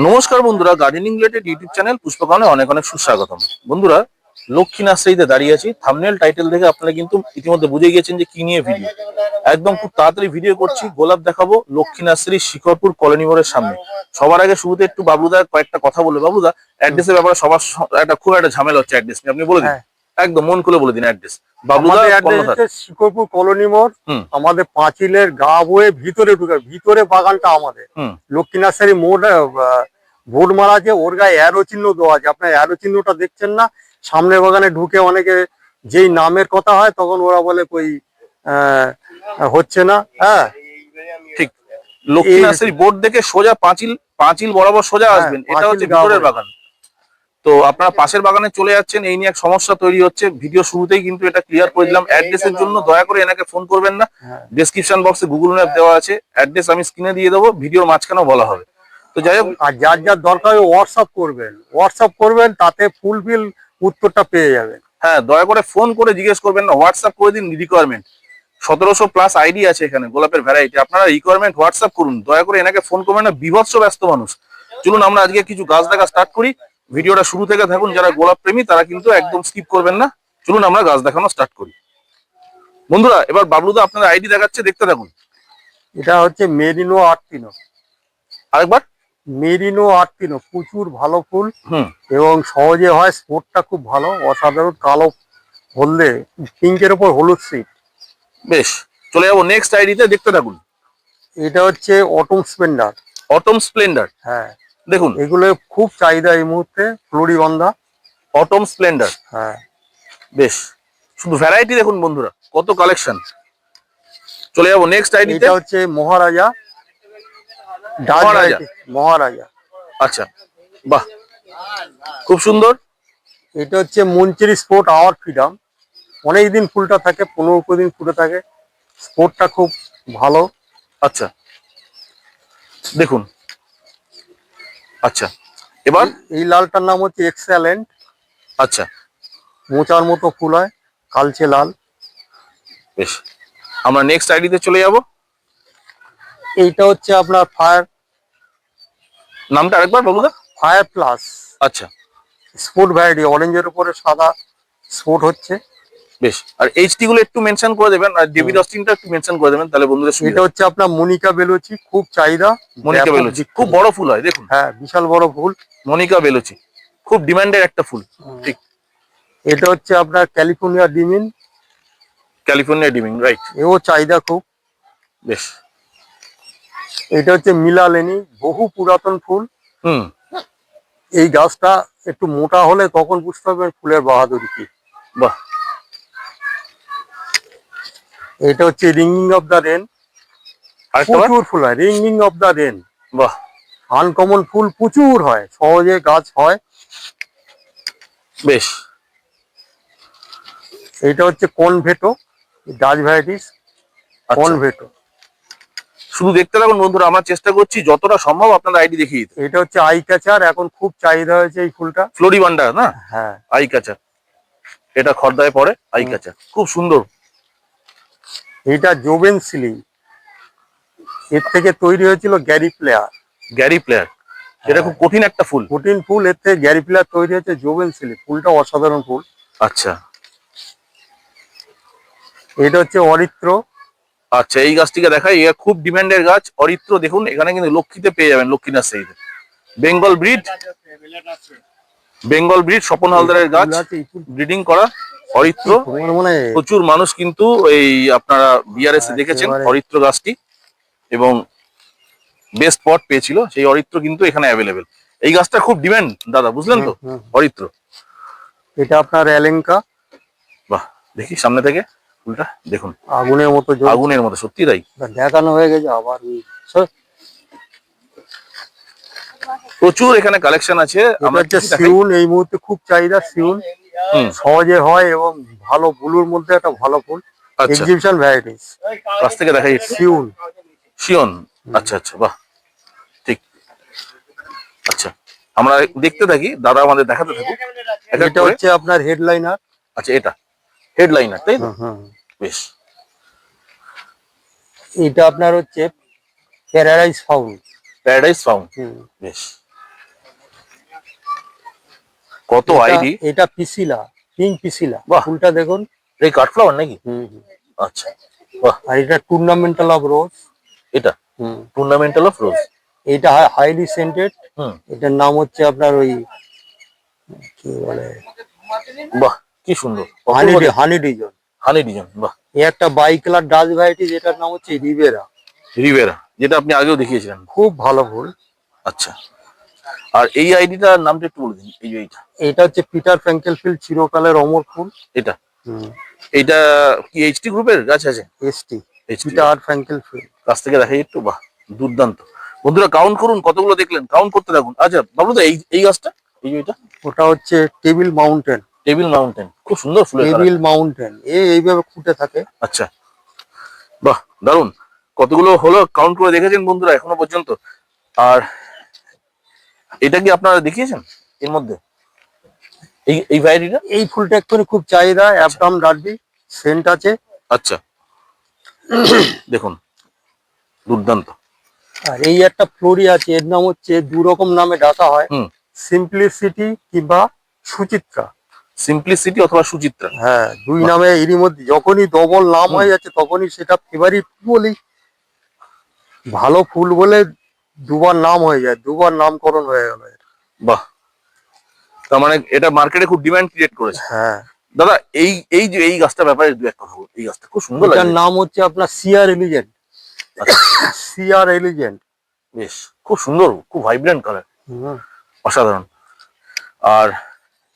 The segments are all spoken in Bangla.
নমস্কার বন্ধুরা, গার্ডেনিং রিলেটেড ইউটিউব চ্যানেল পুষ্পকাননে অনেক অনেক সুস্বাগতম। বন্ধুরা, লক্ষ্মী নার্সারিতে দাঁড়িয়ে আছি। থাম্বনেল টাইটেল দেখে আপনারা কিন্তু ইতিমধ্যে বুঝে গিয়েছেন যে কি নিয়ে ভিডিও। একদম খুব তাড়াতাড়ি ভিডিও করছি। গোলাপ দেখাবো লক্ষ্মী নার্সারি, শিকরপুর কলোনি মোড়ের সামনে। সবার আগে শুরুতে একটু বাবলুদা কয়েকটা কথা বলে। বাবলুদা, অ্যাড্রেসের ব্যাপারে সবার খুব একটা ঝামেলা হচ্ছে। অ্যাড্রেস নিয়ে আপনি বলে দিন, একদম মন খুলে বলে দিন অ্যাড্রেস। বাবলুদা, শিকরপুর কলোনি মোড়। আমাদের পাঁচিলের গা বয়ে ভিতরে ঢুকে, ভিতরে বাগানটা আমাদের। লক্ষ্মী নার্সারি মোড় বোর্ড মারা আছে, ওর গায়ে অ্যারো চিহ্ন দেওয়া আছে। আপনার অ্যারো চিহ্নটা দেখছেন না? সামনের বাগানে ঢুকে অনেকে যেই নামের কথা হয় তখন ওরা বলে কই হচ্ছে না। হ্যাঁ, ঠিক। লক্ষ্মী নার্সারি বোর্ড দেখে সোজা পাঁচিল বরাবর সোজা আসবেন। এটা হচ্ছে ভিতরের বাগান। তো আপনারা পাশের বাগানে চলে যাচ্ছেন, এই নিয়ে এক সমস্যা তৈরি হচ্ছে। ভিডিও শুরুতেই কিন্তু এটা ক্লিয়ার করে দিলাম। অ্যাড্রেসের জন্য দয়া করে এনাকে ফোন করবেন না। ডেসক্রিপশন বক্সে গুগল ম্যাপ দেওয়া আছে, অ্যাড্রেস আমি স্ক্রিনে দিয়ে দেবো, ভিডিওর মাঝখানেও বলা হবে। তো যাই হোক, আর যার যার দরকার হোয়াটসঅ্যাপ করবেন, তাতে ফুলফিল উত্তরটা পেয়ে যাবেন। হ্যাঁ, দয়া করে ফোন করে জিজ্ঞেস করবেন না, হোয়াটসঅ্যাপ করে দিন রিকোয়ারমেন্ট। 1700+ আইডি আছে এখানে গোলাপের ভ্যারাইটি। আপনারা রিকোয়ারমেন্ট হোয়াটসঅ্যাপ করুন, দয়া করে এনাকে ফোন করবেন না। বিভৎস ব্যস্ত মানুষ। চলুন আমরা আজকে কিছু গাছ দেখা স্টার্ট করি। ভিডিওটা শুরু থেকে থাকুন। যারা গোলাপ প্রেমী তারা কিন্তু একদম স্কিপ করবেন না। চলুন আমরা গাছ দেখানো স্টার্ট করি। বন্ধুরা, এবার বাবলুদা আপনার আইডি দেখাচ্ছে, দেখতে থাকুন। এটা হচ্ছে মেরিনো আর্টিনো। আরেকবার, মেরিনো আর্টিনো, প্রচুর ভালো ফুল এবং সহজে হয়। স্পোর্টটা খুব ভালো, অসাধারণ। কালো হলদে, পিঙ্কের ওপর হলুদ সিট। বেশ, চলে যাবো নেক্সট আইডিতে, দেখতে থাকুন। এটা হচ্ছে অটম স্প্লেন্ডার। অটম স্প্লেন্ডার, হ্যাঁ দেখুন এগুলো খুব চাহিদা এই মুহূর্তে। ফ্লোরিবান্ধা অটম স্প্লেন্ডার। হ্যাঁ, বেশ, শুধু ভ্যারাইটি দেখুন বন্ধুরা, কত কালেকশন। চলে যাবো নেক্সট আইডিতে। এটা হচ্ছে মহারাজা। মহারাজা, আচ্ছা, বাহ, খুব সুন্দর। এটা হচ্ছে মঞ্চেরি স্পোর্ট আওয়ার ফ্রিডম। অনেকদিন ফুলটা থাকে, 15-20 দিন ফুটে থাকে। স্পোর্টটা খুব ভালো। আচ্ছা, দেখুন। আচ্ছা, এবার এই লালটার নাম হচ্ছে এক্সেলেন্ট। আচ্ছা, মোচার মতো ফুল হয়, কালচে লাল। বেশ, আমরা নেক্সট আইডিতে চলে যাব। এইটা হচ্ছে আপনার ফায়ার। নামটা আরেকবার বলুন। Fire plus. আচ্ছা, স্পোর্ট ভ্যারাইটি, অরেঞ্জের উপরে সাদা স্পোর্ট হচ্ছে। বেশ, আর এইচটি গুলো একটু মেনশন করে দেবেন, আর ডেভিড অস্টিনটা একটু মেনশন করে দেবেন, তাহলে বন্ধুদের সুবিধা। এটা হচ্ছে আপনার মনিকা বেলুচি, খুব চাহিদা। মনিকা বেলুচি খুব বড় ফুল হয়, দেখুন। হ্যাঁ, বিশাল বড় ফুল। মনিকা বেলুচি খুব ডিমান্ডের একটা ফুল। ঠিক। এটা হচ্ছে আপনার California demean. California dimming, right. এও চাহিদা খুব। বেশ, এটা হচ্ছে মিলালেনি, বহু পুরাতন ফুল। এই গাছটা একটু মোটা হলে তখন বুঝতে পারবেন ফুলের বাহাদুরি কি। বাহ, এটা হচ্ছে রিঙ্গিং অফ দ্য রেন। প্রচুর ফুল হয়, রিঙ্গিং অফ দ্য রেন। বাহ, আনকমন ফুল প্রচুর হয়, সহজে গাছ হয়। বেশ, এটা হচ্ছে কনভেটো, ডাচ ভ্যারাইটিস কনভেটো। শুধু দেখতে থাকুন বন্ধুরা, আমরা চেষ্টা করছি যতটা সম্ভব আপনাদের আইডি দেখিয়ে দিতে। এটা হচ্ছে আই ক্যাচার, এখন খুব চাহিদা হয়েছে এই ফুলটা। ফ্লোরিবান্ডা না? হ্যাঁ, আই ক্যাচার। এটা খর্দায় পড়ে, আই ক্যাচার, খুব সুন্দর। এটা জোবেন সিলি, এর থেকে তৈরি হয়েছিল গ্যারি প্লেয়ার। গ্যারি প্লেয়ার, এটা খুব কঠিন একটা ফুল। কঠিন ফুল, এর থেকে গ্যারি প্লেয়ার তৈরি হয়েছে জোবেন সিলি। ফুলটা অসাধারণ ফুল। আচ্ছা, এটা হচ্ছে অরিত্র। আচ্ছা, এই গাছটিকে দেখাই, এটা খুব ডিমান্ডের গাছ অরিত্র। দেখুন এখানে কিন্তু লক্ষ্মীতে পেয়ে যাবেন, লক্ষ্মী নার্সারিতে। বেঙ্গল ব্রিড, বেঙ্গল ব্রিড, স্বপন হালদারের গাছ, ব্রিডিং করা অরিত্র। প্রচুর মানুষ কিন্তু এই আপনারা বিআরএস এ দেখেছেন অরিত্র গাছটি, এবং বেস্ট স্পট পেয়েছিল। সেই অরিত্র কিন্তু এখানে অ্যাভেলেবেল। এই গাছটা খুব ডিমান্ড দাদা, বুঝলেন তো? অরিত্র। এটা আপনার এলেঙ্কা। বাহ, দেখি সামনে থেকে ফুলটা দেখুন, আগুনের মতো, আগুনের মতো, সত্যি তাই। দেখানো হয়ে গেছে আবার। প্রচুর এখানে কালেকশন আছে। আমরা শিউন এই মুহূর্তে খুব চাহিদা। শিউন সহজে হয় এবং ভালো, ব্লুর মধ্যে একটা ভালো ফুল। Exhibition varieties. কাছ থেকে দেখাই শিউন। শিওন, আচ্ছা আচ্ছা, বাহ, ঠিক। আচ্ছা, আমরা দেখতে থাকি, দাদা আমাদের দেখাতে থাকুক। এটা হচ্ছে আপনার হেডলাইনার। আচ্ছা, এটা হেডলাইনার, তাই তো? বেশ, এটা আপনার হচ্ছে প্যারাডাইস ফাউল। প্যারাডাইস ফাউন্ড, বেশ। কত আইডি! এটা পিসিলা, পিঙ্ক পিসিলা, বাহ। ফুলটা দেখুন। এই কাঠফ্লাওয়ার নাকি? আচ্ছা, বাহ। আর এটা টুর্নামেন্টাল অফ রোজ। এটা টুর্নামেন্টাল অফ রোজ। এটা হাইলি সেন্টেড। এটার নাম হচ্ছে আপনার ওই কি বলে, বাহ কি সুন্দর, হানি ডিজন। হানি ডিজন, বাহ। এই একটা বাই কালার ডাচ ভ্যারাইটি, যেটার নাম হচ্ছে রিভেরা। রিভেরা, যেটা আপনি আগেও দেখিয়েছিলেন, খুব ভালো ফুল। আচ্ছা, আর এই আইডিটার নামটা একটু বলে দিন। এই যে এটা হচ্ছে পিটার ফ্র্যাঙ্কেলফিল্ড চিরকালের অমর ফুল। এটা এটা কি এইচটি গ্রুপের গাছ আছে? ST, Peter Frankenfeld. কাছ থেকে দেখাই একটু, বাহ দুর্দান্ত। বন্ধুরা কাউন্ট করুন, কতগুলো দেখলেন, কাউন্ট করতে থাকুন। আচ্ছা বাবু দা, এই গাছটা, এই যে এটা, ওটা হচ্ছে টেবিল মাউন্টেন। টেবিল মাউন্টেন, খুব সুন্দর ফুল। টেবিল মাউন্টেন এইভাবে ফুটে থাকে। আচ্ছা, বাহ দারুন। কতগুলো হলো কাউন্ট করে দেখেছেন বন্ধুরা এখনো পর্যন্ত? আর এটা কি আপনারা দেখিয়েছেন এর মধ্যে, এই ভ্যারাইটিটা? এই ফুলটা এক্ষুনি খুব চাহিদা, অ্যাপটাম ডার্বি, সেন্ট আছে। আচ্ছা, দেখুন দুর্দান্ত। আর এই একটা ফ্লোরি আছে, এর নাম হচ্ছে দু রকম নামে ডাকা হয়, সিম্পলিসিটি কিংবা সুচিত্রা। সিম্পলিসিটি অথবা সুচিত্রা, হ্যাঁ, দুই নামে। এরই মধ্যে যখনই ডবল নাম হয়ে যাচ্ছে তখনই সেটা ফেভারিট বলি। ভালো ফুল বলে দুবার নাম হয়ে যায়, দুবার নামকরণ হয়ে গেল। বাহ, তার মানে এটা মার্কেটে খুব ডিমান্ড ক্রিয়েট করেছে। হ্যাঁ দাদা, এই যে এই গাছটার ব্যাপারে দু এক কথা বলুন। এই গাছটা খুব সুন্দর লাগে। এটার নাম হচ্ছে আপনার সিআর এলিগেন্ট। সিআর এলিগেন্ট, বেশ, খুব সুন্দর, খুব ভাইব্রেন্ট কালার, অসাধারণ। আর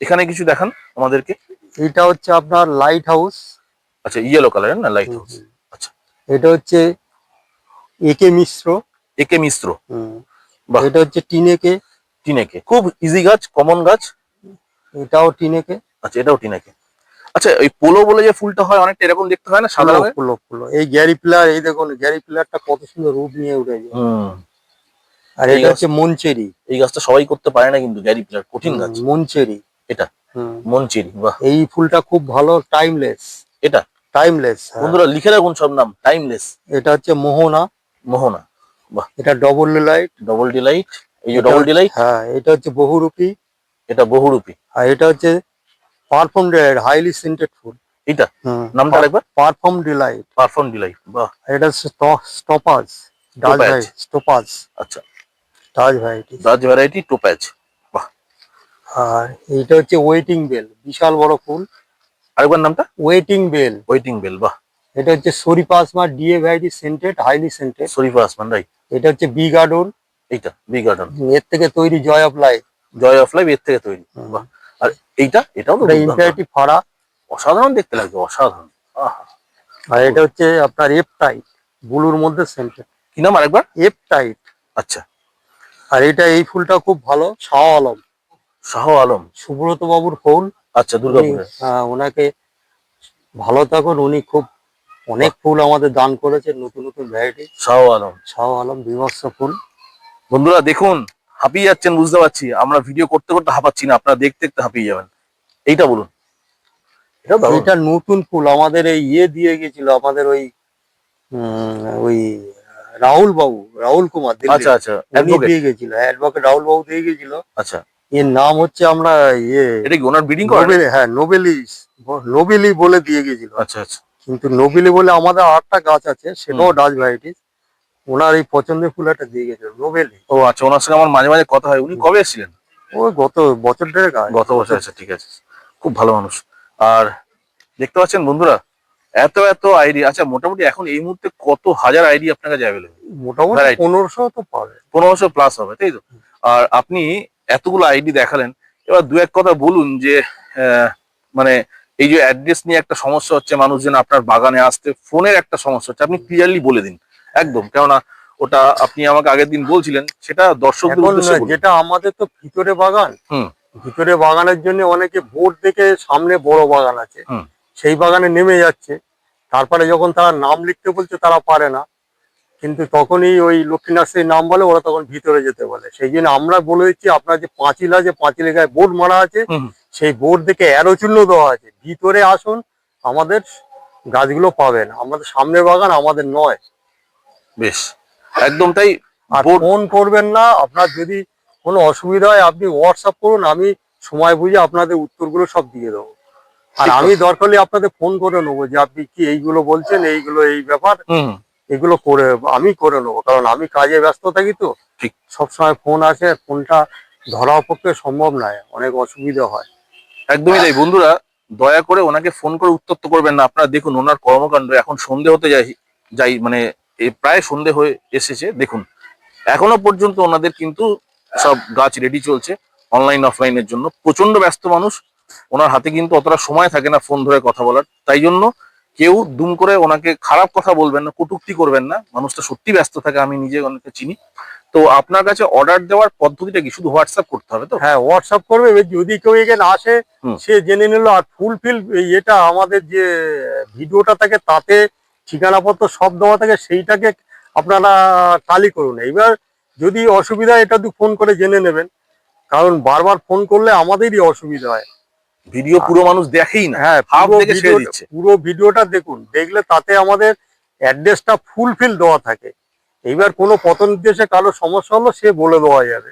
এখানে কিছু দেখান আমাদেরকে। এটা হচ্ছে আপনার লাইট হাউস। আচ্ছা, ইয়েলো কালারের না, লাইট হাউস। আচ্ছা, এটা হচ্ছে একে মিশ্র। একে মিশ্র, এটা হচ্ছে টিনেকে। টিনেকে, খুব ইজি গাছ, কমন গাছ। এটাও টিনেকে। আচ্ছা, এটাও টিনেকে। আচ্ছা, ওই পোলো বলে যে ফুলটা হয়, অনেকটা এরকম দেখতে হয় না, সাদা রঙের? Polo, polo. এই গ্যারি পিলার, এই দেখুন গ্যারি পিলারটা কত সুন্দর রূপ নিয়ে উঠেছে। আর এটা হচ্ছে মনচেরি। এই গাছটা সবাই করতে পারে না কিন্তু, গ্যারি পিলার কঠিন গাছ। মনচেরি, এটা মনচেরি, বাহ। এই ফুলটা খুব ভালো, টাইমলেস। এটা টাইমলেস, বন্ধুরা লিখে রাখুন সব নাম, টাইমলেস। এটা হচ্ছে মোহনা। মোহনা, বাহ। এটা ডবল ডিলাইট। ডবল ডিলাইট, এই যে ডবল ডিলাইট। হ্যাঁ, এটা হচ্ছে বহুরূপী। এটা বহুরূপী। আর এটা হচ্ছে পারফর্ম ডিলাইট, হাইলি সেন্টেড ফুল। এটা নামটা আরেকবার। পারফর্ম ডিলাইট, পারফর্ম ডিলাইট, বাহ। এটা স্টপাজ, ডাচ ভ্যারাইটি, স্টপাজ। আচ্ছা, Dutch variety, Dutch variety topaz, বাহ। আর এইটা হচ্ছে ওয়েটিং বেল, বিশাল বড় ফুল। আরেকবার নামটা? Waiting bell. ওয়েটিং বেল, বাহ। এটা হচ্ছে সরিপাসমা DA variety, scented, highly scented. সরিপাসমা, রাইট। এটা হচ্ছে বি গার্ডন। এইটা বি গার্ডন, এর থেকে তৈরি joy of life. Joy of life এর থেকে তৈরি, বাহ। আর এটাও তো ইম্পারেটিভ ফাড়া, অসাধারণ দেখতে লাগবে, অসাধারণ। আর এটা হচ্ছে আপনার এফ টাইট, ব্লুর মধ্যে সেন্টেড। কি নাম আরেকবার? F tight. আচ্ছা, আর এটা, এই ফুলটা খুব ভালো, শাহ আলম। শাহ আলম, সুব্রত বাবুর ফুল। আচ্ছা, দুর্গাপুরে। ওনাকে ভালো থাকুন, উনি খুব অনেক ফুল আমাদের দান করেছেন, নতুন নতুন ভ্যারাইটি। শাহ আলম, শাহ আলম, বিভৎস ফুল। বন্ধুরা দেখুন, হাঁপিয়ে যাচ্ছেন বুঝতে পারছি, আমরা ভিডিও করতে করতে হাঁপাচ্ছি না, আপনারা দেখতে দেখতে হাঁপিয়ে যাবেন। এইটা বলুন। এটা নতুন ফুল, আমাদের এই দিয়ে গেছিল, আমাদের ওই রাহুল বাবু, রাহুল কুমার। আচ্ছা আচ্ছা, দিয়ে গেছিল, অ্যাডভোকেট রাহুল বাবু দিয়ে গেছিল। আচ্ছা, এর নাম হচ্ছে আমরা এটা কি ওনার ব্রিডিং করে? হ্যাঁ, নোবেলি বলে দিয়ে গেছিল। আচ্ছা আচ্ছা, কিন্তু নোবেলি বলে আমাদের আরেকটা গাছ আছে, সেটাও ডাচ ভ্যারাইটিস। ওনার এই পছন্দের ফুল একটা দিয়ে গেছিল, নোবেলি। ও আচ্ছা, ওনার সঙ্গে আমার মাঝে মাঝে কথা হয়। উনি কবে এসেছিলেন? ওই গত বছর দেড়েক আগে। গত বছর। আচ্ছা, ঠিক আছে, খুব ভালো মানুষ। আর দেখতে পাচ্ছেন বন্ধুরা, এত এত আইডি। আচ্ছা, মোটামুটি এখন এই মুহূর্তে কত হাজার আইডি আপনার কাছে অ্যাভেলেবল? মোটামুটি 1500 তো পাবে, 1500 প্লাস হবে, তাই তো? আর আপনি এতগুলো আইডি দেখালেন, এবার দু এক কথা বলুন যে মানে এই যে অ্যাড্রেস নিয়ে একটা সমস্যা হচ্ছে, মানুষজন আপনার বাগানে আসতে, ফোনের একটা সমস্যা হচ্ছে, আপনি ক্লিয়ারলি বলে দিন একদম, কেননা ওটা আপনি আমাকে আগের দিন বলছিলেন, সেটা দর্শকদের উদ্দেশ্যে বলুন। যেটা আমাদের তো ভিতরে বাগান, ভিতরে বাগানের জন্য অনেকে বোর্ড দেখে সামনে বড় বাগান আছে সেই বাগানে নেমে যাচ্ছে, তারপরে যখন তারা নাম লিখতে বলছে তারা পারে না, কিন্তু তখনই ওই লক্ষ্মী নার্সারির নাম বলে, ওরা তখন ভিতরে যেতে বলে। সেই জন্য আমরা বলে দিচ্ছি, আপনার যে পাঁচিল আছে, পাঁচিলের গায়ে বোর্ড মারা আছে, সেই বোর্ড দেখে অ্যারো চিহ্ন দেওয়া আছে, ভিতরে আসুন, আমাদের গাছগুলো পাবেন, আমাদের সামনের বাগান, আমাদের নয়। বেশ, একদম তাই। আর বোর্ড ফোন করবেন না। আপনার যদি কোনো অসুবিধা হয় আপনি হোয়াটসঅ্যাপ করুন, আমি সময় বুঝে আপনাদের উত্তরগুলো সব দিয়ে দেবো। আর ঠিক আমি কথা। দরকার হলে আপনাদের ফোন করে নেবো যে আপনি কি এইগুলো বলছেন, এইগুলো এই ব্যাপার, হুম, এগুলো করে আমি করে নেবো, কারণ আমি কাজে ব্যস্ত থাকি তো। ঠিক। সবসময় ফোন আসে, ফোনটা ধরা পক্ষে সম্ভব নয়, অনেক অসুবিধা হয়। একদমই তাই বন্ধুরা, দয়া করে ওনাকে ফোন করে উত্তপ্ত করবেন না। আপনারা দেখুন ওনার কর্মকাণ্ড, এখন সন্ধে হতে যাই মানে প্রায় সন্ধে হয়ে এসেছে। দেখুন এখনো পর্যন্ত ওনাদের কিন্তু সব গাছ রেডি চলছে অনলাইন অফলাইনের জন্য। প্রচন্ড ব্যস্ত মানুষ, ওনার হাতে কিন্তু অতটা সময় থাকে না ফোন ধরে কথা বলার। তাই জন্য কেউ দুম করে ওনাকে খারাপ কথা বলবেন না, কটূক্তি করবেন না। মানুষটা সত্যি ব্যস্ত থাকে, আমি নিজে অনেকটা চিনি। তো আপনার কাছে অর্ডার দেওয়ার পদ্ধতিটা কি? শুধু হোয়াটসঅ্যাপ করতে হবে তো? হ্যাঁ, হোয়াটসঅ্যাপ করবে। এবার যদি কেউ এখানে আসে হুম। সে জেনে নিল। আর ফুলফিল এটা আমাদের যে ভিডিওটা থাকে তাতে ঠিকানাপত্র সব দেওয়া থাকে, সেইটাকে আপনারা টালি করুন। এবার যদি অসুবিধা হয় এটা তো ফোন করে জেনে নেবেন, কারণ বারবার ফোন করলে আমাদেরই অসুবিধা হয়। ভিডিও পুরো মানুষ দেখেই না, হ্যাঁ, হাফ দেখে ছেড়ে দিচ্ছে। পুরো ভিডিওটা দেখুন, দেখলে তাতে আমাদের অ্যাড্রেসটা ফুলফিল দেওয়া থাকে। এইবার কোনো পথ নির্দেশে কারো সমস্যা হলো সে বলে দেওয়া যাবে।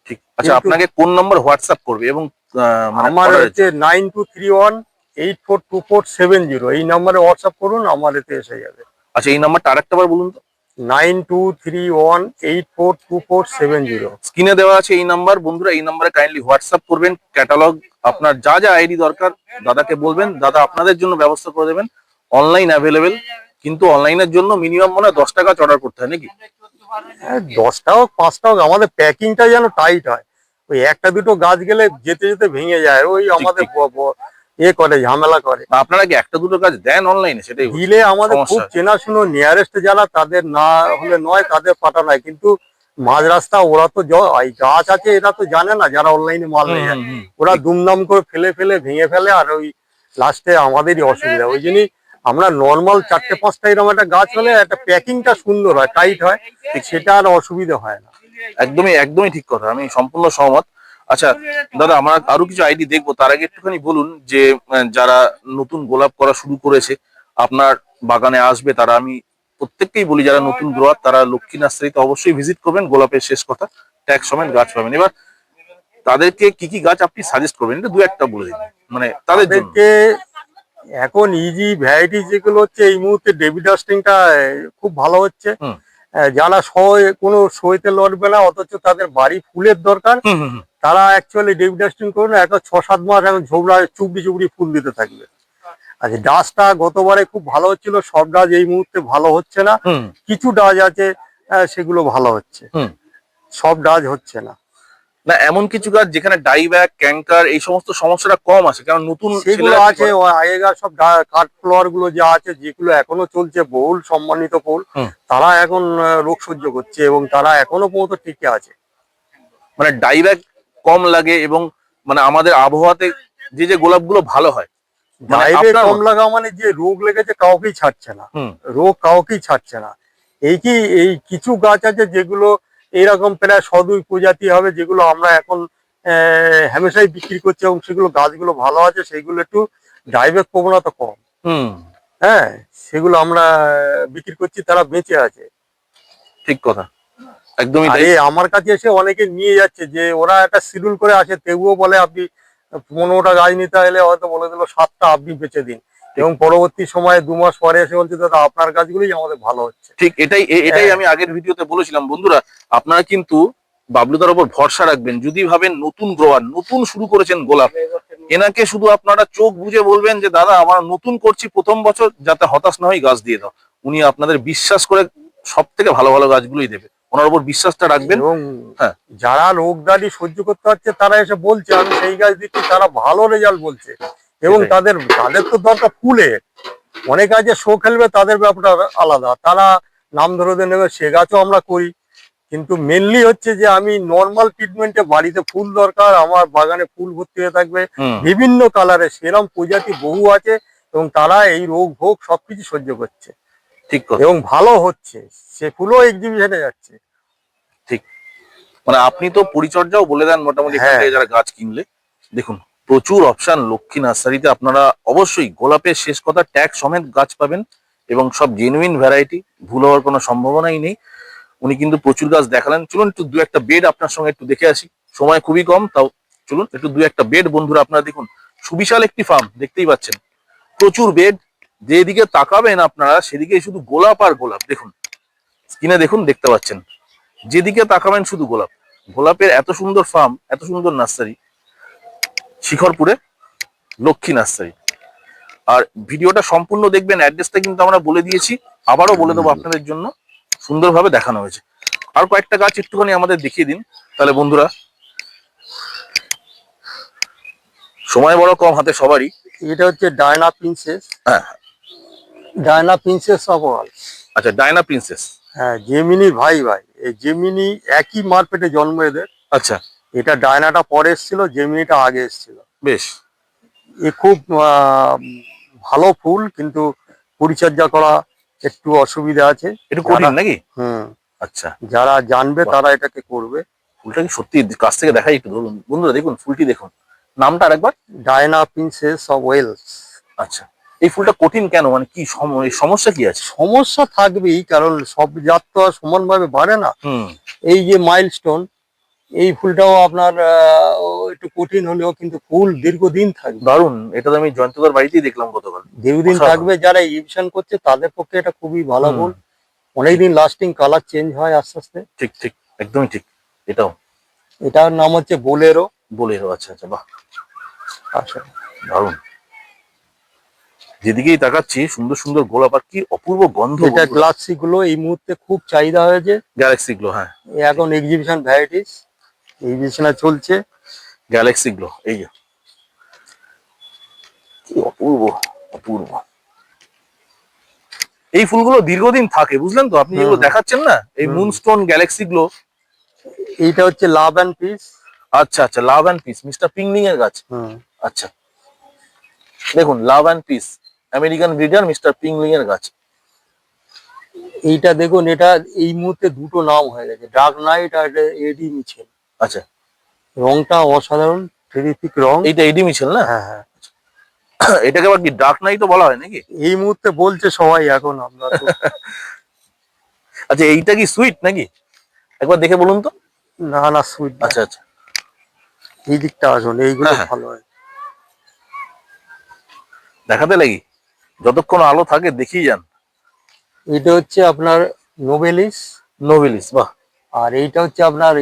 ঠিক। আচ্ছা, কিন্তু আপনাকে কোন নম্বর হোয়াটসঅ্যাপ করবে এবং মানে আমার অর্ডারের হচ্ছে 9231842470, এই নাম্বারে হোয়াটসআপ করুন, আমার এতে এসে যাবে। আচ্ছা, এই নাম্বারটা আরেকটা বার বলুন তো। 9231842470। স্ক্রিনে দেওয়া আছে এই নাম্বার। বন্ধুরা এই নাম্বারে কাইন্ডলি হোয়াটসঅ্যাপ করবেন, ক্যাটালগ আপনার যা যা আইডি দরকার দাদাকে বলবেন, দাদা আপনাদের জন্য ব্যবস্থা করে দেবেন। অনলাইন অ্যাভেলেবেল, কিন্তু অনলাইনের জন্য মিনিমাম মনে হয় 10টা গাছ অর্ডার করতে হয় নাকি? হ্যাঁ, 10টা হোক 5টা হোক, আমাদের প্যাকিংটা যেন টাইট হয়। ওই একটা দুটো গাছ গেলে যেতে যেতে ভেঙে যায়, ওই আমাদের ঠিক। করে ঝামেলা করে। আপনারা কি একটা দুটো গাছ দেন অনলাইনে? সেটাই বলছি। দিলে আমাদের খুব সমস্যা। চেনাশুনো নিয়ারেস্ট যারা তাদের না হলে নয়, তাদের পাঠানো হয়। কিন্তু মাঝ রাস্তা ওরা তো এই গাছ আছে এরা তো জানে না, যারা অনলাইনে মাল হুম, নিয়ে যায়। হুম, হুম। ওরা দুমদাম করে ফেলে ফেলে ভেঙে ফেলে, আর ওই লাস্টে আমাদেরই অসুবিধা। ওই জন্যই আমরা নর্মাল 4-5টা এরকম একটা গাছ হলে একটা প্যাকিংটা সুন্দর হয়, টাইট হয়, সেটা আর অসুবিধা হয় না। একদমই একদমই ঠিক কথা, আমি সম্পূর্ণ সহমত। আচ্ছা দাদা, আমরা আরো কিছু আইডি দেখবো, তার আগে একটুখানি বলুন যে যারা নতুন গোলাপ করা শুরু করেছে আপনার বাগানে আসবে, তারা আমি প্রত্যেককেই বলি যারা নতুন গ্রোয়ার তারা লক্ষ্মী নার্সারিতে অবশ্যই ভিজিট করবেন। গোলাপের শেষ কথা, ট্যাগ সমেত গাছ পাবেন। এবার তাদেরকে কি কি গাছ আপনি সাজেস্ট করবেন, এটা দু একটা বলে দিন মানে তাদের জন্য। তাদেরকে এখন ইজি ভ্যারাইটি যেগুলো হচ্ছে এই মুহূর্তে ডেভি ডাস্টিংটা খুব ভালো হচ্ছে। হুম, যারা কোনো শোয়েতে লড়বে না অথচ তাদের বাড়ি ফুলের দরকার, হুম, হুম, হুম, তারা অ্যাকচুয়ালি ডেভি ডাস্টিং করুন। একটা 6-7 মাস এখন ঝোবড়ায় চুবড়ি চুবড়ি ফুল দিতে থাকবে। আচ্ছা, ডাসটা গতবারে খুব ভালো হচ্ছিল, সব ডাস এই মুহূর্তে ভালো হচ্ছে না। হুম, কিছু ডাস আছে সেগুলো ভালো হচ্ছে, হুম। সব ডাস হচ্ছে না। না, এমন কিছু গাছ যেখানে ডাইব্যাক ক্যাঙ্কার এই সমস্ত সমস্যাটা কম আছে, কারণ নতুন সেগুলো ছেলেরা কি আছে, করে। ও আগেকার সব কাঠ ফ্লোয়ার গুলো যা আছে, যেগুলো এখনো চলছে বহুল সম্মানিত ফুল, হুম। তারা এখন রোগ সহ্য করছে এবং তারা এখনো পর্যন্ত টিকে আছে। মানে ডাইব্যাক কম লাগে এবং মানে আমাদের আবহাওয়াতে যে যে গোলাপগুলো ভালো হয়, মানে ডাইরে আপনার কম লাগা মানে যে রোগ লেগেছে কাউকেই ছাড়ছে না, হুম, রোগ কাউকেই ছাড়ছে না। এই কিছু গাছ আছে যেগুলো এইরকম প্রায় 100-2 প্রজাতি হবে, যেগুলো আমরা এখন হামেশাই বিক্রি করছি, এবং সেগুলো গাছগুলো ভালো আছে, সেগুলো একটু ডাইব্যাক প্রবণতা কম। হুম, হ্যাঁ, সেগুলো আমরা বিক্রি করছি, তারা বেঁচে আছে। ঠিক কথা, একদমই তাই। আরে আমার কাছে এসে অনেকে নিয়ে যাচ্ছে, যে ওরা একটা শিডিউল করে আসে, তবুও বলে আপনি 15টা গাছ নিতে এলে হয়তো বলে দিল 7টা আপনি বেচে দিন, ঠিক এবং পরবর্তী সময়ে 2 মাস পরে এসে বলছে দাদা আপনার গাছগুলোই আমাদের ভালো হচ্ছে। ঠিক এটাই আমি আগের ভিডিওতে বলেছিলাম। বন্ধুরা আপনারা কিন্তু বাবলুদার উপর ভরসা রাখবেন। যদি ভাবেন নতুন গ্রোয়ার, নতুন শুরু করেছেন গোলাপ, এনাকে শুধু আপনারা চোখ বুজে বলবেন যে দাদা আমরা নতুন করছি প্রথম বছর, যাতে হতাশ না হয় গাছ দিয়ে দাও। উনি আপনাদের বিশ্বাস করে সব থেকে ভালো ভালো গাছগুলোই দেবে, ওনার উপর বিশ্বাসটা রাখবেন। এবং হ্যাঁ, যারা রোগদারি সহ্য করতে পারছে তারা এসে বলছে আমি সেই গাছ দিচ্ছি, তারা ভালো রেজাল্ট বলছে। এবং সেটাই। তাদের তাদের তো দরকার ফুলের, অনেক গাছে শো খেলবে, তাদের ব্যাপারটা আলাদা, তারা নাম ধরে নেবে, সে গাছও আমরা করি। কিন্তু মেনলি হচ্ছে যে আমি নর্মাল ট্রিটমেন্টে বাড়িতে ফুল দরকার, আমার বাগানে ফুল ভর্তি হয়ে থাকবে হুম, বিভিন্ন কালারের, সেরম প্রজাতি বহু আছে, এবং তারা এই রোগ ভোগ সবকিছু সহ্য করছে ঠিক কথা, এবং ভালো হচ্ছে, সে ফুলও এক্সিবিশনে যাচ্ছে। ঠিক। মানে আপনি তো পরিচর্যাও বলে দেন মোটামুটি এখান হ্যাঁ, থেকে যারা গাছ কিনলে। দেখুন প্রচুর অপশন লক্ষ্মী নার্সারিতে, আপনারা অবশ্যই গোলাপের শেষ কথা ট্যাগ সমেত গাছ পাবেন এবং সব জেনুইন ভ্যারাইটি, ভুল হওয়ার কোনো সম্ভাবনাই নেই। উনি কিন্তু প্রচুর গাছ দেখালেন। চলুন একটু দু একটা বেড আপনার সঙ্গে একটু দেখে আসি, সময় খুবই কম, তাও চলুন একটু দু একটা বেড। বন্ধুরা আপনারা দেখুন, সুবিশাল একটি ফার্ম, দেখতেই পাচ্ছেন প্রচুর বেড। যেদিকে তাকাবেন আপনারা সেদিকে শুধু গোলাপ আর গোলাপ। দেখুন স্ক্রিনে দেখুন, দেখতে পাচ্ছেন যেদিকে তাকাবেন শুধু গোলাপ। গোলাপের এত সুন্দর ফার্ম, এত সুন্দর নার্সারি, শিখরপুরে লক্ষ্মী নার্সারি। আর ভিডিওটা সম্পূর্ণ দেখবেন, অ্যাড্রেসটা কিন্তু আমরা বলে দিয়েছি, আবারও বলে দেবো আপনাদের জন্য, সুন্দরভাবে দেখানো হয়েছে। আর কয়েকটা গাছ একটুখানি আমাদের দেখিয়ে দিন তাহলে বন্ধুরা, সময় বড় কম হাতে সবারই। এটা হচ্ছে ডায়না প্রিন্সেস। হ্যাঁ, ডায়না প্রিন্সেস অফ অল। আচ্ছা, ডায়না প্রিন্সেস। হ্যাঁ, জেমিনি ভাই ভাই, এই জেমিনি একই মারপেটে জন্ম এদের। আচ্ছা, এটা ডায়নাটা পরে এসেছিল, জেমিনিটা আগে এসেছিল। বেশ। এ খুব ভালো ফুল, কিন্তু পরিচর্যা করা একটু অসুবিধা আছে। একটু কঠিন নাকি? হুম, আচ্ছা, যারা জানবে বাহ। তারা এটাকে করবে। ফুলটা কি সত্যি কাছ থেকে দেখাই একটু, ধরুন বন্ধুরা দেখুন ফুলটি দেখুন, নামটা আরেকবার। Diana princess of Wales. আচ্ছা, এই ফুলটা কঠিন কেন, মানে কি সমস্যা কি আছে? সমস্যা থাকবেই, কারণ সব জাত তো আর সমানভাবে বাড়ে না। হুম, এই যে মাইলস্টোন, এই ফুলটাও আপনার একটু কঠিন হলেও কিন্তু ফুল দীর্ঘদিন থাকবে। দারুন। এটা তো আমি জয়ন্তদার বাড়িতেই দেখলাম গতকাল। দীর্ঘদিন অসাধারণ। থাকবে, যারা ইভিশন করছে তাদের পক্ষে এটা খুবই ভালো হুম, ফুল। অনেকদিন লাস্টিং, কালার চেঞ্জ হয় আস্তে আস্তে। ঠিক ঠিক, একদমই ঠিক। এটাও এটার নাম হচ্ছে বোলেরো। বোলেরো। আচ্ছা আচ্ছা, বাহ, আচ্ছা, দারুন। যেদিকেই তাকাচ্ছি সুন্দর সুন্দর গোলাপ, আর কি অপূর্ব গন্ধ। এটা গ্লাসি গুলো এই মুহূর্তে খুব চাহিদা হয়েছে। গ্যালাক্সি গুলো, হ্যাঁ, এখন এক্সিবিশন ভ্যারাইটিস এক্সিবিশনে চলছে। গ্যালাক্সি গুলো, এই যে কি অপূর্ব, অপূর্ব। এই ফুলগুলো দীর্ঘদিন থাকে, বুঝলেন তো? আপনি যেগুলো হুম, দেখাচ্ছেন না, এই হুম। মুনস্টোন গ্যালাক্সি গুলো। এইটা হচ্ছে লাভ অ্যান্ড পিস। আচ্ছা আচ্ছা, love and peace, mister Pingling এর গাছ। হুম, আচ্ছা, দেখুন love and peace, American breeder mister Pingling এর গাছ। এইটা দেখুন, এটা এই মুহূর্তে দুটো নাম হয়ে গেছে, ডার্ক নাইট আর এডি মিছেল। আচ্ছা, রংটা অসাধারণ, টেরিফিক রং। এইটা এডি মিছেল না? হ্যাঁ হ্যাঁ, এটাকে আবার কি ডার্ক নাইটও বলা হয় নাকি? এই মুহূর্তে বলছে সবাই, এখন আমরা তো আচ্ছা, এইটা কি সুইট নাকি? একবার দেখে বলুন তো। না না, সুইট। আচ্ছা আচ্ছা, এই দিকটা আসুন, এইগুলো হ্যাঁ, হ্যাঁ। ভালো হয়। দেখাতে লাগি, যতক্ষণ আলো থাকে দেখিয়ে যান। এটা হচ্ছে আপনার নোবেলিস। নোবেলিস, বাহ। আর এইটা হচ্ছে আপনার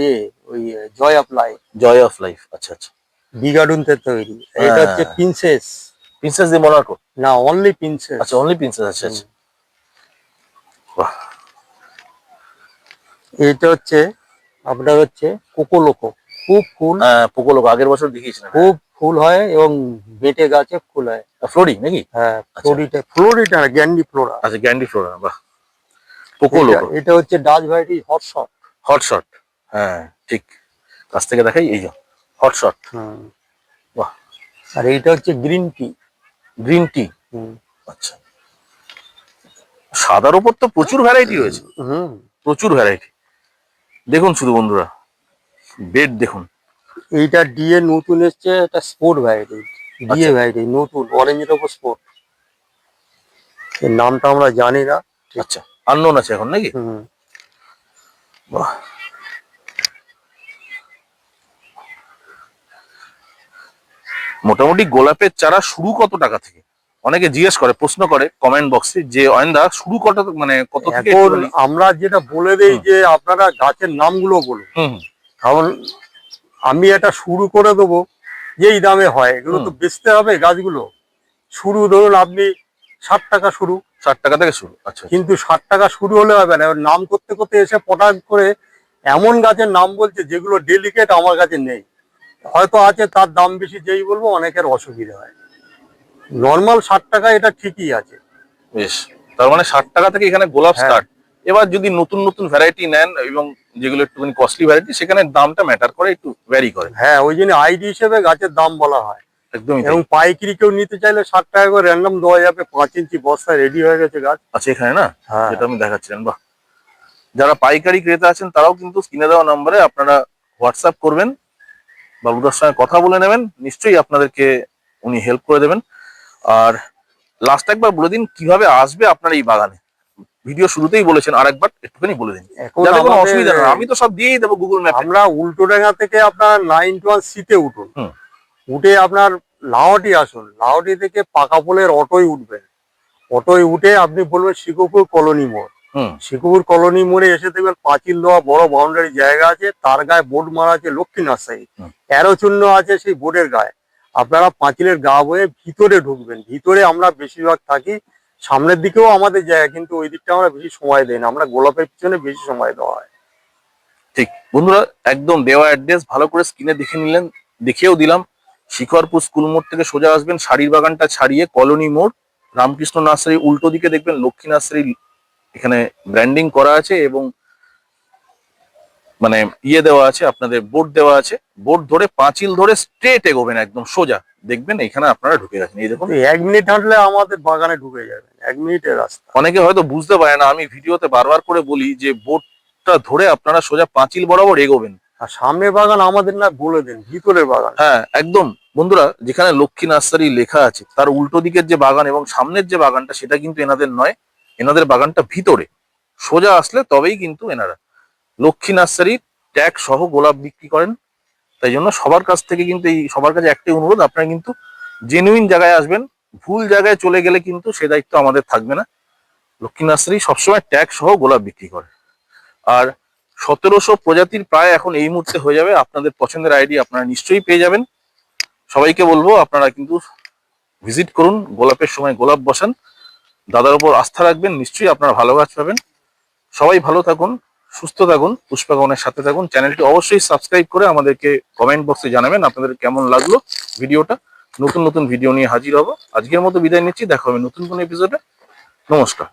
ওই joy of life, joy of life. আচ্ছা আচ্ছা, বিগাডুনতে তৈরি। এটা হচ্ছে হ্যাঁ। প্রিন্সেস। Princess the Monaco. না, অনলি প্রিন্সেস। আচ্ছা, অনলি প্রিন্সেস। আচ্ছা আচ্ছা, বাহ। এটা হচ্ছে আপনার হচ্ছে কোকোলোকো। খুব ফুল, হ্যাঁ, পোকোলোক আগের বছর দেখিয়েছিলেন। খুব ফুল হয় এবং বেটে গাছে ফুল হয়। ফ্লোরি নাকি? হ্যাঁ, ফ্লোরিটা গ্যান্ডি ফ্লোরা। আচ্ছা, গ্যান্ডি ফ্লোরা, বাহ। পোকোলোক, এটা হচ্ছে ডাচ ভ্যারাইটি হটশট। হটশট। হ্যাঁ ঠিক, কাছ থেকে দেখাই, এই যে হটশট, বাহ। আর এইটা হচ্ছে গ্রিন টি। গ্রিন টি, আচ্ছা। সাদার উপর তো প্রচুর ভ্যারাইটি রয়েছে, হুম, প্রচুর ভ্যারাইটি। দেখুন শুধু বন্ধুরা, বেড দেখুন। এইটা ডিএ নতুন এসছে, এটা স্পোর্ট ভ্যারাইটি। ডিএ ভ্যারাইটি নতুন, অরেঞ্জের উপর স্পোর্ট। এর নামটা আমরা জানি না। আচ্ছা, আননোন আছে এখন নাকি? হুম, বাহ। মোটামুটি গোলাপের চারা শুরু কত টাকা থেকে? অনেকে জিজ্ঞেস করে, প্রশ্ন করে কমেন্ট বক্সে যে অয়নদা শুরু কত, মানে কত থেকে? এখন আমরা যেটা বলে দেই যে আপনারা গাছের নামগুলো বলুন। হুম, কারণ আমি এটা শুরু করে দেবো যেই দামে হয়, এগুলো তো বেচতে হবে গাছগুলো। শুরু ধরুন আপনি 60 টাকা শুরু, 60 টাকা থেকে শুরু। আচ্ছা, কিন্তু 60 টাকা শুরু হলে হবে না। এবার নাম করতে করতে এসে পটাক করে এমন গাছের নাম বলছে যেগুলো ডেলিকেট আমার কাছে নেই, হয়তো আছে, তার দাম বেশি। যেই বলবো অনেকের অসুবিধা হয়। নর্মাল 60 টাকা এটা ঠিকই আছে। বেশ। তার মানে 60 টাকা থেকে এখানে গোলাপ হ্যাঁ। স্টার্ট। এবার যদি নতুন নতুন ভ্যারাইটি নেন এবং যেগুলো একটুখানি কস্টলি ভ্যারাইটি, সেখানে দামটা ম্যাটার করে, একটু ভ্যারি করে। হ্যাঁ, ওই জন্য আইডি হিসেবে গাছের দাম বলা হয়। একদমই তাই। এবং পাইকারি কেউ নিতে চাইলে 60 টাকা করে র্যান্ডম দেওয়া যাবে। 5 ইঞ্চি বস্তায় রেডি হয়ে গেছে গাছ। আচ্ছা, এখানে না, হ্যাঁ, যেটা আমি দেখাচ্ছিলাম, বাহ। যারা পাইকারি ক্রেতা আছেন তারাও কিন্তু স্ক্রিনে দেওয়া নম্বরে আপনারা হোয়াটসঅ্যাপ করবেন, বাবুদার সঙ্গে কথা বলে নেবেন, নিশ্চয়ই আপনাদেরকে উনি হেল্প করে দেবেন। আর লাস্ট একবার বলে দিন কিভাবে আসবে আপনার এই বাগানে। ভিডিও শুরুতেই বলেছেন, আরেকবার একটুখানি বলে দিন এখন যাতে কোনো আমাদের অসুবিধা না হয়। আমি তো সব দিয়েই দেবো গুগল ম্যাপে। আমরা উল্টোডাঙ্গা থেকে আপনার 91C-তে উঠুন, হুম। উঠে আপনার লাহটি আসুন, লাহটি থেকে পাকা পোলের অটোয় উঠবেন, অটোয় উঠে আপনি বলবেন শিখপুর কলোনি মোড়। হুম। শিখপুর কলোনি মোড়ে এসে দেখবেন পাঁচিল দেওয়া বড় বাউন্ডারি জায়গা আছে, তার গায়ে বোর্ড মারা আছে লক্ষ্মী নার্সারি, হুম। অ্যারো চিহ্ন আছে সেই বোর্ডের গায়ে। আপনারা পাঁচিলের গা বয়ে ভিতরে ঢুকবেন, ভিতরে আমরা বেশিরভাগ থাকি, সামনের দিকেও আমাদের জায়গা, কিন্তু ওই দিকটা আমরা বেশি সময় দেই না, আমরা গোলাপের পিছনে বেশি সময় দেওয়া হয়। ঠিক বন্ধুরা, একদম দেওয়া অ্যাড্রেস ভালো করে স্ক্রিনে দেখে নিলেন, দেখিয়েও দিলাম। শিখরপুর স্কুল মোড় থেকে সোজা আসবেন, শাড়ির বাগানটা ছাড়িয়ে কলোনি মোড়, রামকৃষ্ণ নার্সারি উল্টো দিকে দেখবেন লক্ষ্মী নার্সারি এখানে ব্র্যান্ডিং করা আছে এবং মানে ইয়ে দেওয়া আছে, আপনাদের বোর্ড দেওয়া আছে। বোর্ড ধরে পাঁচিল ধরে স্ট্রেট এগোবেন, একদম সোজা দেখবেন এখানে আপনারা ঢুকে গেছেন। এই দেখুন, তো 1 মিনিট হাঁটলে আমাদের বাগানে ঢুকে যাবেন, 1 মিনিটের রাস্তা। অনেকে হয়তো বুঝতে পারে না, আমি ভিডিওতে বারবার করে বলি যে বোর্ডটা ধরে আপনারা সোজা পাঁচিল বরাবর এগোবেন। আর সামনের বাগান আমাদের না, বলে দেন ভিতরের বাগান। হ্যাঁ একদম বন্ধুরা, যেখানে লক্ষ্মী নার্সারি লেখা আছে তার উল্টো দিকের যে বাগান এবং সামনের যে বাগানটা সেটা কিন্তু এনাদের নয়, এনাদের বাগানটা ভিতরে। সোজা আসলে তবেই কিন্তু এনারা লক্ষ্মী নার্সারি ট্যাগ সহ গোলাপ বিক্রি করেন। তাই জন্য সবার কাছ থেকে কিন্তু সবার কাছে একটাই অনুরোধ, আপনারা কিন্তু জেনুইন জায়গায় আসবেন। ভুল জায়গায় চলে গেলে কিন্তু সে দায়িত্ব আমাদের থাকবে না। লক্ষ্মী নার্সারি সবসময় ট্যাগ সহ গোলাপ বিক্রি করে। আর 1700 প্রজাতির প্রায় এখন এই মুহূর্তে হয়ে যাবে। আপনাদের পছন্দের আইডি আপনারা নিশ্চয়ই পেয়ে যাবেন। সবাইকে বলবো আপনারা কিন্তু ভিজিট করুন, গোলাপের সময় গোলাপ বসান, দাদার উপর আস্থা রাখবেন, নিশ্চয়ই আপনারা ভালো গাছ পাবেন। সবাই ভালো থাকুন, সুস্থ থাকুন, পুষ্পাগনের সাথে থাকুন। চ্যানেলটি অবশ্যই সাবস্ক্রাইব করে আমাদেরকে কমেন্ট বক্সে জানাবেন আপনাদের কেমন লাগলো ভিডিওটা। নতুন নতুন ভিডিও নিয়ে হাজির হব। আজকের মতো বিদায় নিচ্ছি, দেখা হবে নতুন কোনো এপিসোডে। নমস্কার।